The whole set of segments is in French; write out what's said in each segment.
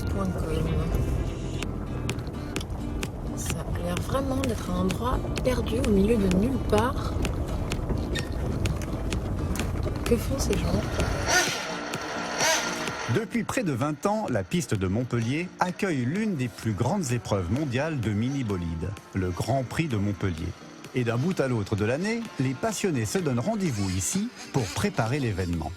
minibolides.com. Ça a l'air vraiment d'être un endroit perdu au milieu de nulle part. Que font ces gens ? Depuis près de 20 ans, la piste de Montpellier accueille l'une des plus grandes épreuves mondiales de mini-bolides, le Grand Prix de Montpellier. Et d'un bout à l'autre de l'année, les passionnés se donnent rendez-vous ici pour préparer l'événement.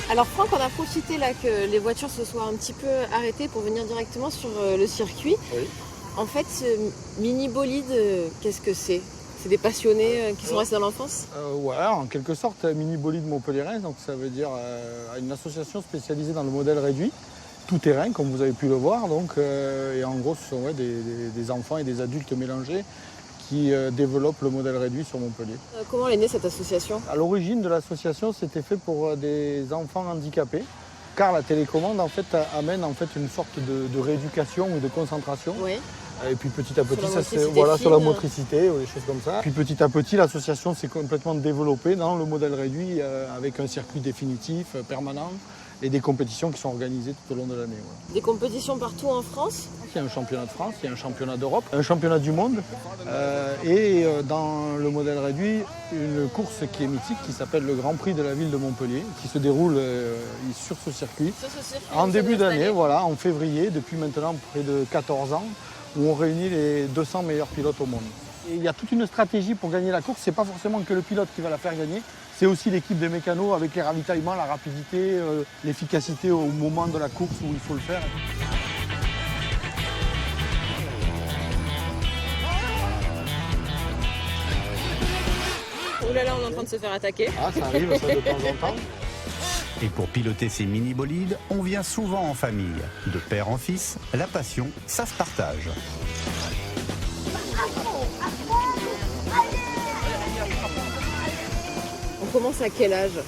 Alors Franck, on a profité là que les voitures se soient un petit peu arrêtées pour venir directement sur le circuit. Oui. En fait, ce mini-bolide, qu'est-ce que c'est ? C'est des passionnés qui sont restés dans l'enfance ? Ouais, en quelque sorte, mini-bolide montpelliérain, donc ça veut dire une association spécialisée dans le modèle réduit, tout terrain, comme vous avez pu le voir. Donc, et en gros, ce sont des enfants et des adultes mélangés qui développent le modèle réduit sur Montpellier. Comment est née cette association ? À l'origine de l'association, c'était fait pour des enfants handicapés, car la télécommande en fait, amène en fait, une sorte de rééducation ou de concentration. Oui. Et puis petit à petit, Sur la motricité voilà, sur la fine. motricité ou des choses comme ça. Puis petit à petit, l'association s'est complètement développée dans le modèle réduit avec un circuit définitif, permanent, et des compétitions qui sont organisées tout au long de l'année. Voilà. Des compétitions partout en France ? Il y a un championnat de France, il y a un championnat d'Europe, un championnat du monde dans le modèle réduit, une course qui est mythique qui s'appelle le Grand Prix de la ville de Montpellier qui se déroule sur ce circuit. En début d'année, voilà, en février, depuis maintenant près de 14 ans, où on réunit les 200 meilleurs pilotes au monde. Et il y a toute une stratégie pour gagner la course, c'est pas forcément que le pilote qui va la faire gagner, c'est aussi l'équipe des mécanos avec les ravitaillements, la rapidité, l'efficacité au moment de la course où il faut le faire. Oh là là, on est en train de se faire attaquer. Ah, ça arrive ça de temps en temps. Et pour piloter ces mini-bolides, on vient souvent en famille. De père en fils, la passion, ça se partage. On commence à quel âge ?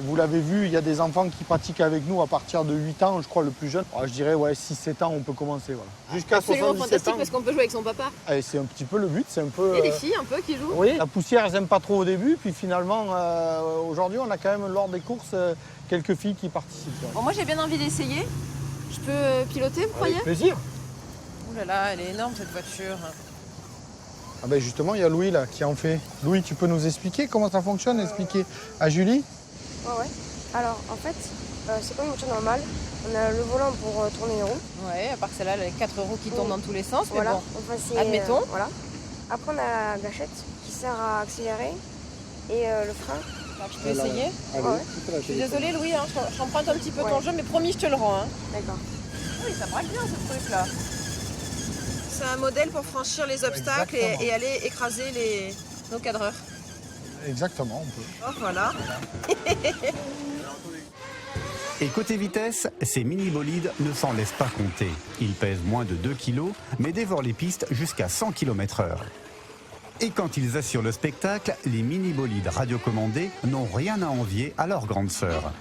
Vous l'avez vu, il y a des enfants qui pratiquent avec nous à partir de 8 ans, je crois le plus jeune. Je dirais 6-7 ans, on peut commencer. Voilà. Jusqu'à Absolument 77 fantastique ans. parce qu'on peut jouer avec son papa. C'est un petit peu le but, c'est un peu... Et les filles un peu qui jouent ? Oui, la poussière, elles n'aiment pas trop au début, puis finalement, aujourd'hui, on a quand même, lors des courses, quelques filles qui participent. Bon, moi j'ai bien envie d'essayer. Je peux piloter, vous croyez ? Avec plaisir. Oh là là, elle est énorme cette voiture. Ah ben justement, il y a Louis là qui en fait. Louis, tu peux nous expliquer comment ça fonctionne, expliquer à Julie ? Ouais. Alors, en fait, c'est pas une voiture normale. On a le volant pour tourner les roues. Ouais, à part celle-là, les 4 roues qui tournent dans tous les sens. Voilà. Mais bon, Enfin, c'est, admettons. voilà. Après, on a la gâchette qui sert à accélérer et le frein. Alors, je peux essayer. Allez, Ouais. tu Je suis désolée Louis, hein, j'emprunte un petit peu ton Ouais. jeu, mais promis, je te le rends. Hein. D'accord. Oui, ça braque bien ce truc-là. C'est un modèle pour franchir les obstacles et aller écraser nos cadreurs. Exactement, on peut. Oh, voilà. Et côté vitesse, ces mini-bolides ne s'en laissent pas compter. Ils pèsent moins de 2 kg, mais dévorent les pistes jusqu'à 100 km/h. Et quand ils assurent le spectacle, les mini-bolides radiocommandés n'ont rien à envier à leur grande sœur.